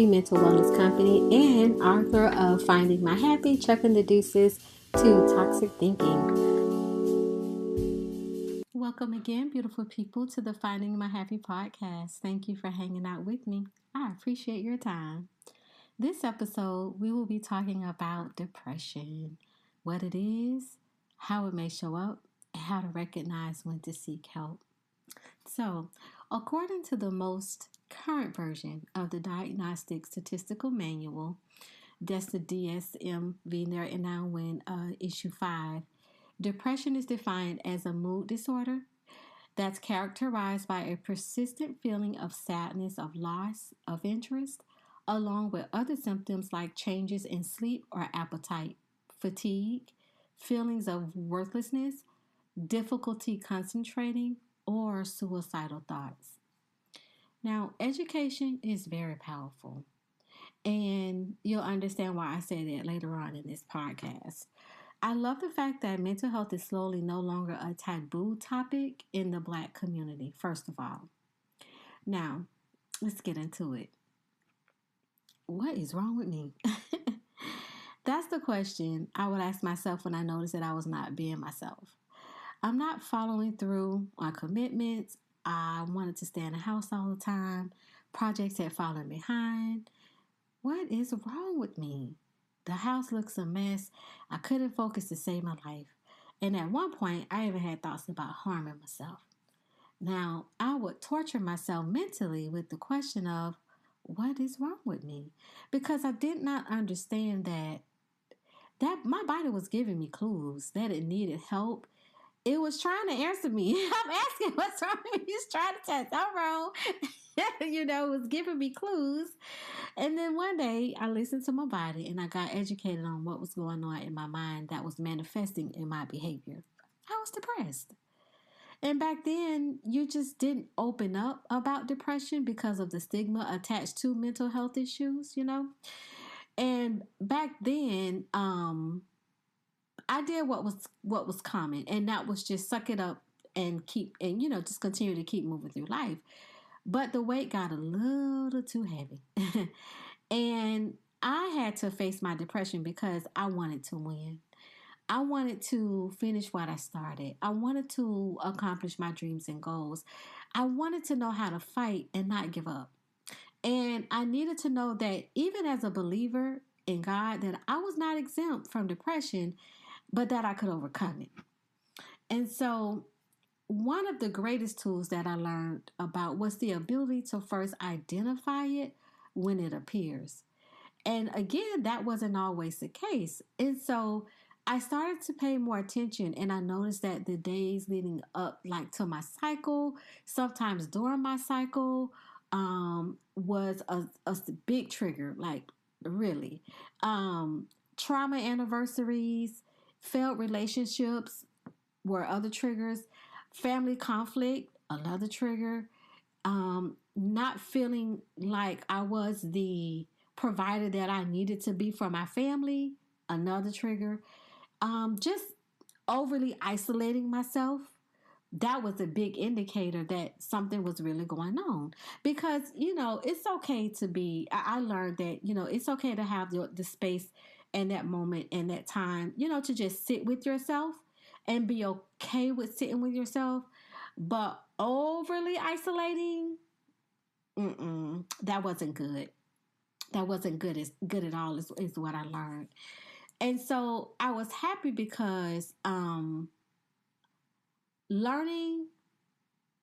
Mental wellness company and author of Finding My Happy, Chucking the Deuces to Toxic Thinking. Welcome again, beautiful people, to the Finding My Happy podcast. Thank you for hanging out with me. I appreciate your time. This episode, we will be talking about depression, what it is, how it may show up, and how to recognize when to seek help. So, according to the most current version of the Diagnostic Statistical Manual, that's the DSM-V there and now in issue 5, depression is defined as a mood disorder that's characterized by a persistent feeling of sadness, of loss of interest, along with other symptoms like changes in sleep or appetite, fatigue, feelings of worthlessness, difficulty concentrating, or suicidal thoughts. Now, education is very powerful, and you'll understand why I say that later on in this podcast. I love the fact that mental health is slowly no longer a taboo topic in the Black community, first of all. Now, let's get into it. What is wrong with me? That's the question I would ask myself when I noticed that I was not being myself. I'm not following through on commitments. I wanted to stay in the house all the time. Projects had fallen behind. What is wrong with me? The house looks a mess. I couldn't focus to save my life. And at one point, I even had thoughts about harming myself. Now, I would torture myself mentally with the question of, what is wrong with me? Because I did not understand that my body was giving me clues that it needed help. It was trying to answer me. I'm asking what's wrong with me. It's trying to test. I'm wrong. It was giving me clues. And then one day I listened to my body and I got educated on what was going on in my mind that was manifesting in my behavior. I was depressed. And back then, you just didn't open up about depression because of the stigma attached to mental health issues. And back then, I did what was common, and that was just suck it up and just continue to keep moving through life. But the weight got a little too heavy. And I had to face my depression because I wanted to win. I wanted to finish what I started. I wanted to accomplish my dreams and goals. I wanted to know how to fight and not give up. And I needed to know that even as a believer in God, that I was not exempt from depression, but that I could overcome it. And so one of the greatest tools that I learned about was the ability to first identify it when it appears. And again, that wasn't always the case. And so I started to pay more attention, and I noticed that the days leading up like to my cycle, sometimes during my cycle, was a big trigger, like really. Trauma anniversaries, failed relationships were other triggers, family conflict, another trigger, not feeling like I was the provider that I needed to be for my family, another trigger, just overly isolating myself. That was a big indicator that something was really going on. Because, it's okay to be, I learned that, it's okay to have the space and that moment and that time, to just sit with yourself and be okay with sitting with yourself. But overly isolating, that wasn't good. That wasn't good at all is what I learned. And so I was happy because learning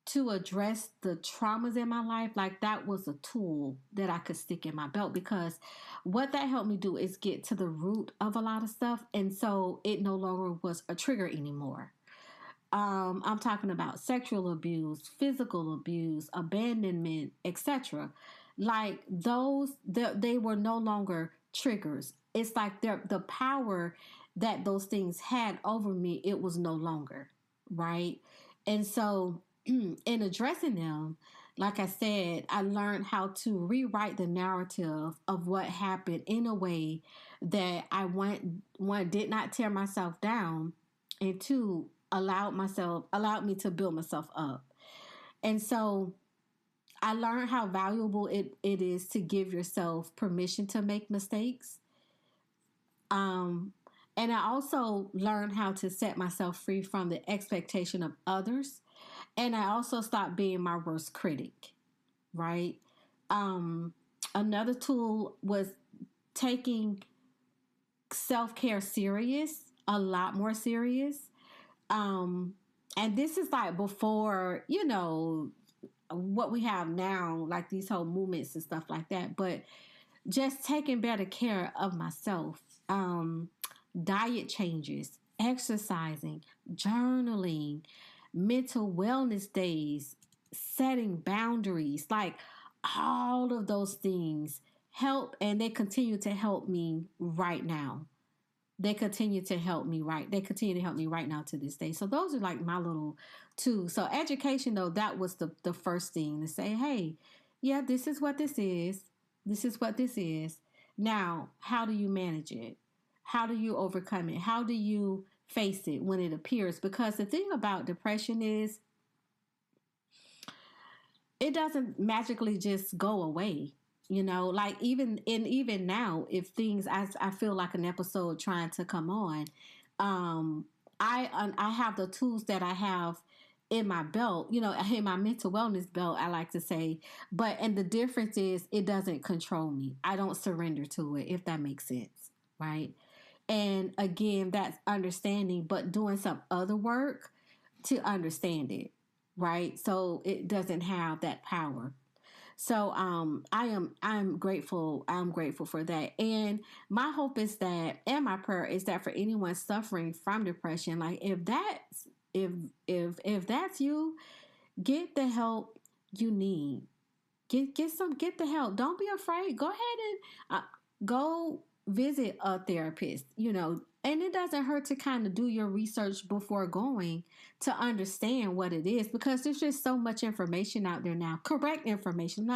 to address the traumas in my life, like that was a tool that I could stick in my belt, because what that helped me do is get to the root of a lot of stuff. And so it no longer was a trigger anymore. I'm talking about sexual abuse, physical abuse, abandonment, etc. Like those, they were no longer triggers. It's like the power that those things had over me, it was no longer, right? And so in addressing them, like I said, I learned how to rewrite the narrative of what happened in a way that one did not tear myself down, and two, allowed me to build myself up. And so I learned how valuable it is to give yourself permission to make mistakes. Um, and I also learned how to set myself free from the expectation of others. And I also stopped being my worst critic, right? Um, Another tool was taking self care serious, a lot more serious. Um, and this is like before, what we have now, like these whole movements and stuff like that. But just taking better care of myself. Diet changes, exercising, journaling, mental wellness days, setting boundaries, like all of those things help, and they continue to help me right now. They continue to help me right now to this day. So those are like my little two. So education, though, that was the first thing to say, hey, yeah, this is what this is. This is what this is. Now, how do you manage it? How do you overcome it? How do you face it when it appears? Because the thing about depression is it doesn't magically just go away. Like even now, if things, I feel like an episode trying to come on, I have the tools that I have in my belt, in my mental wellness belt, I like to say. And the difference is it doesn't control me. I don't surrender to it, if that makes sense, right? And again, that's understanding, but doing some other work to understand it, right? So it doesn't have that power. So I'm grateful. I'm grateful for that. And my hope is that, and my prayer is that for anyone suffering from depression, like if that's you, get the help you need. Get the help. Don't be afraid. Go ahead and go visit a therapist, and it doesn't hurt to kind of do your research before going to understand what it is, because there's just so much information out there now. Correct information.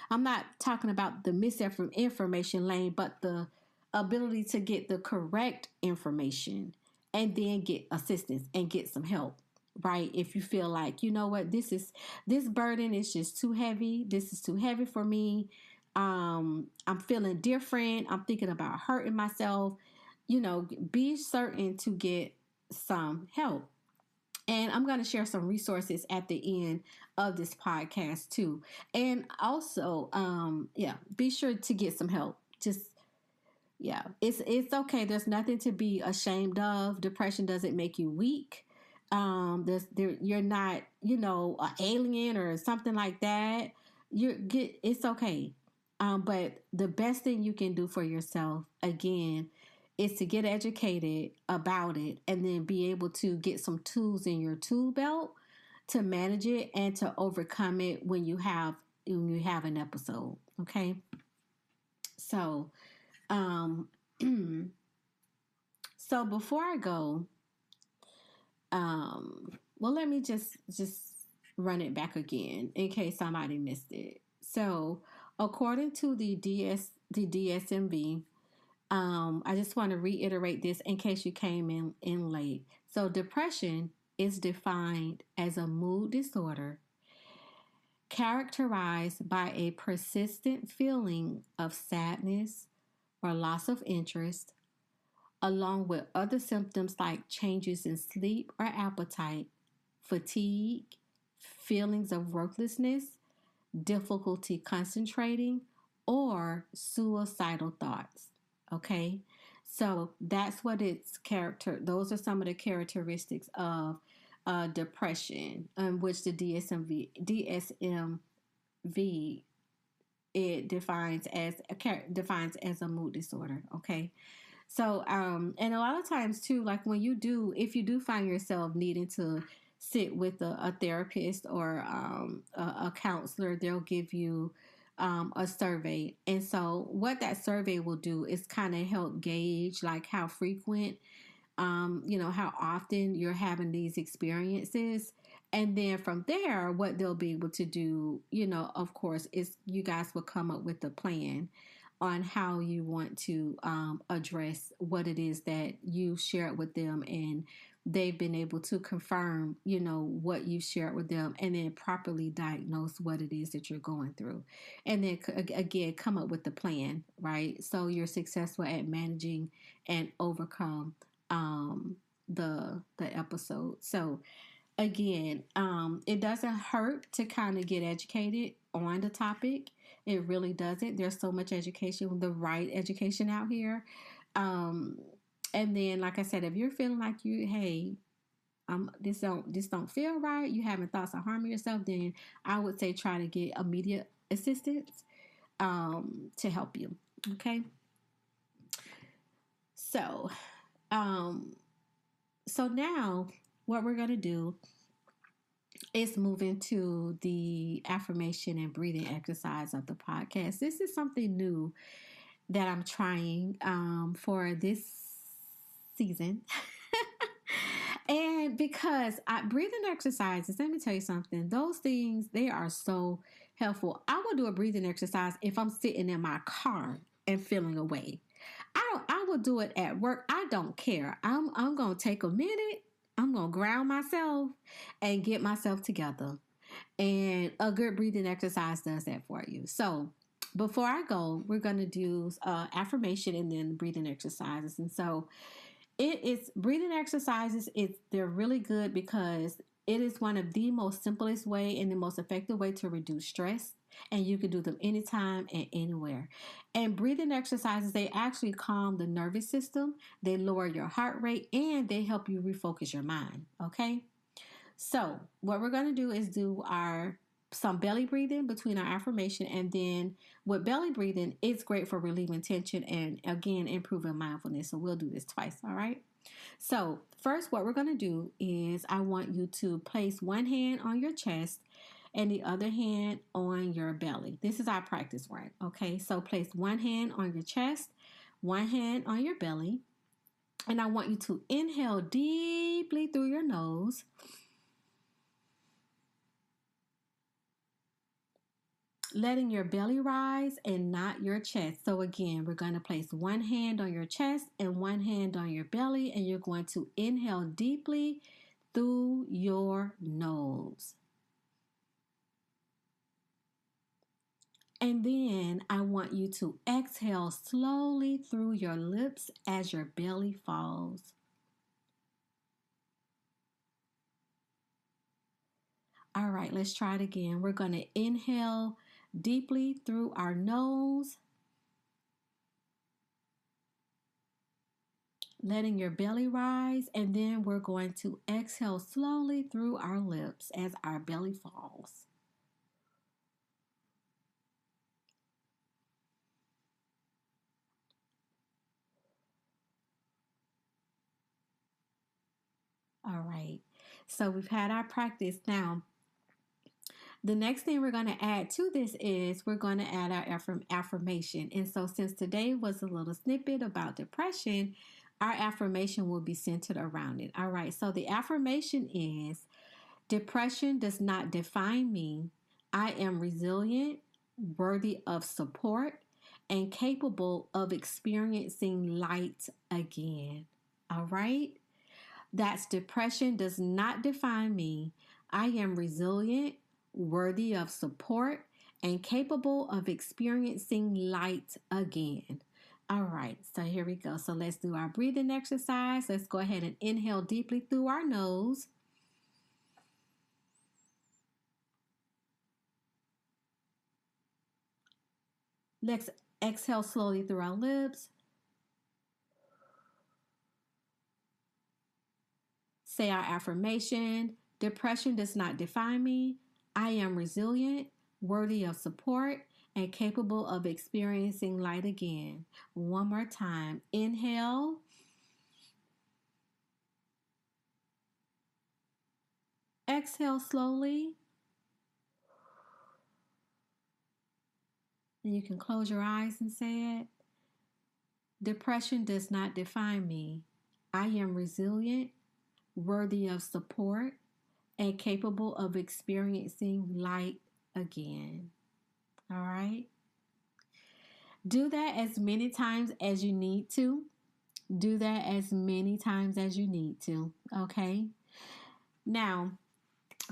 I'm not talking about the misinformation lane, but the ability to get the correct information and then get assistance and get some help. Right? If you feel like, what, this burden is just too heavy. This is too heavy for me. I'm feeling different. I'm thinking about hurting myself. Be certain to get some help. And I'm going to share some resources at the end of this podcast too. And also, be sure to get some help. Just, yeah, it's okay. There's nothing to be ashamed of. Depression doesn't make you weak. You're not, an alien or something like that. It's okay. But the best thing you can do for yourself, again, is to get educated about it and then be able to get some tools in your tool belt to manage it and to overcome it when you have an episode. Okay. So, so before I go, well, let me just run it back again in case somebody missed it. So, according to the DSMV, I just want to reiterate this in case you came in late. So, depression is defined as a mood disorder characterized by a persistent feeling of sadness or loss of interest, along with other symptoms like changes in sleep or appetite, fatigue, feelings of worthlessness, difficulty concentrating, or suicidal thoughts. Okay, so that's what its character. Those are some of the characteristics of depression, which the DSMV it defines as a mood disorder. Okay. So, and a lot of times too, like if you do find yourself needing to sit with a therapist or a counselor, they'll give you a survey. And so what that survey will do is kind of help gauge like how frequent, how often you're having these experiences. And then from there, what they'll be able to do, of course, is you guys will come up with a plan on how you want to address what it is that you share it with them and they've been able to confirm, what you shared with them, and then properly diagnose what it is that you're going through. And then again, come up with the plan, right? So you're successful at managing and overcome the episode. So again, it doesn't hurt to kind of get educated on the topic. It really doesn't. There's so much education, the right education out here. And then, like I said, if you're feeling like hey, this don't feel right, you having thoughts of harming yourself, then I would say try to get immediate assistance to help you. Okay. So, so now what we're going to do is move into the affirmation and breathing exercise of the podcast. This is something new that I'm trying for this season. And because breathing exercises, let me tell you something, those things, they are so helpful. I will do a breathing exercise if I'm sitting in my car and feeling away. I will do it at work. I don't care. I'm going to take a minute. I'm going to ground myself and get myself together. And a good breathing exercise does that for you. So before I go, we're going to do affirmation and then breathing exercises. And so it's breathing exercises. They're really good because it is one of the most simplest way and the most effective way to reduce stress. And you can do them anytime and anywhere. And breathing exercises, they actually calm the nervous system. They lower your heart rate and they help you refocus your mind. Okay. So what we're going to do is do some belly breathing between our affirmation, and then with belly breathing, it's great for relieving tension and again improving mindfulness. So we'll do this twice. All right. So first, what we're going to do is I want you to place one hand on your chest and the other hand on your belly. This is our practice work. Okay. So place one hand on your chest, one hand on your belly, and I want you to inhale deeply through your nose. Letting your belly rise and not your chest. So again, we're going to place one hand on your chest and one hand on your belly, and you're going to inhale deeply through your nose. And then I want you to exhale slowly through your lips as your belly falls. All right, let's try it again. We're going to inhale deeply through our nose, letting your belly rise, and then we're going to exhale slowly through our lips as our belly falls. All right, so we've had our practice. Now, the next thing we're going to add to this is we're going to add our affirmation. And so since today was a little snippet about depression, our affirmation will be centered around it. All right, so the affirmation is, depression does not define me. I am resilient, worthy of support, and capable of experiencing light again. All right? That's depression does not define me. I am resilient, worthy of support, and capable of experiencing light again. All right, so here we go. So let's do our breathing exercise. Let's go ahead and inhale deeply through our nose. Let's exhale slowly through our lips. Say our affirmation. Depression does not define me. I am resilient, worthy of support, and capable of experiencing light again. One more time. Inhale. Exhale slowly. And you can close your eyes and say it. Depression does not define me. I am resilient, worthy of support, and capable of experiencing light again. All right? Do that as many times as you need to. Do that as many times as you need to, okay? Now,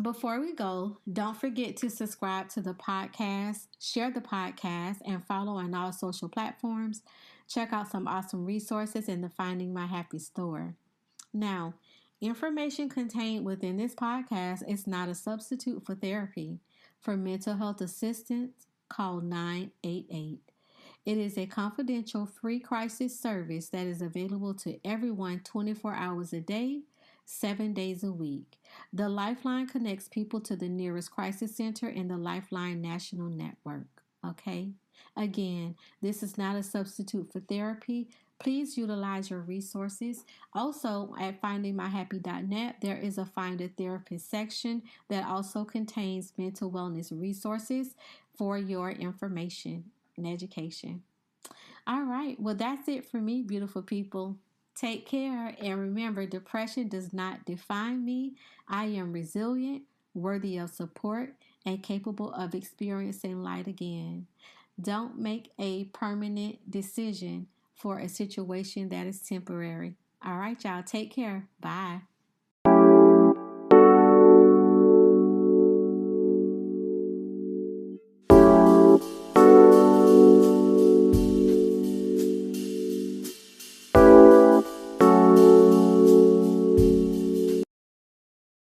before we go, don't forget to subscribe to the podcast, share the podcast, and follow on all social platforms. Check out some awesome resources in the Finding My Happy store. Now, information contained within this podcast is not a substitute for therapy. For mental health assistance, call 988. It is a confidential free crisis service that is available to everyone 24 hours a day, 7 days a week. The Lifeline connects people to the nearest crisis center in the Lifeline National Network. Okay? Again, this is not a substitute for therapy. Please utilize your resources. Also, at findingmyhappy.net, there is a Find a Therapist section that also contains mental wellness resources for your information and education. All right. Well, that's it for me, beautiful people. Take care. And remember, depression does not define me. I am resilient, worthy of support, and capable of experiencing light again. Don't make a permanent decision for a situation that is temporary. All right, y'all. Take care. Bye.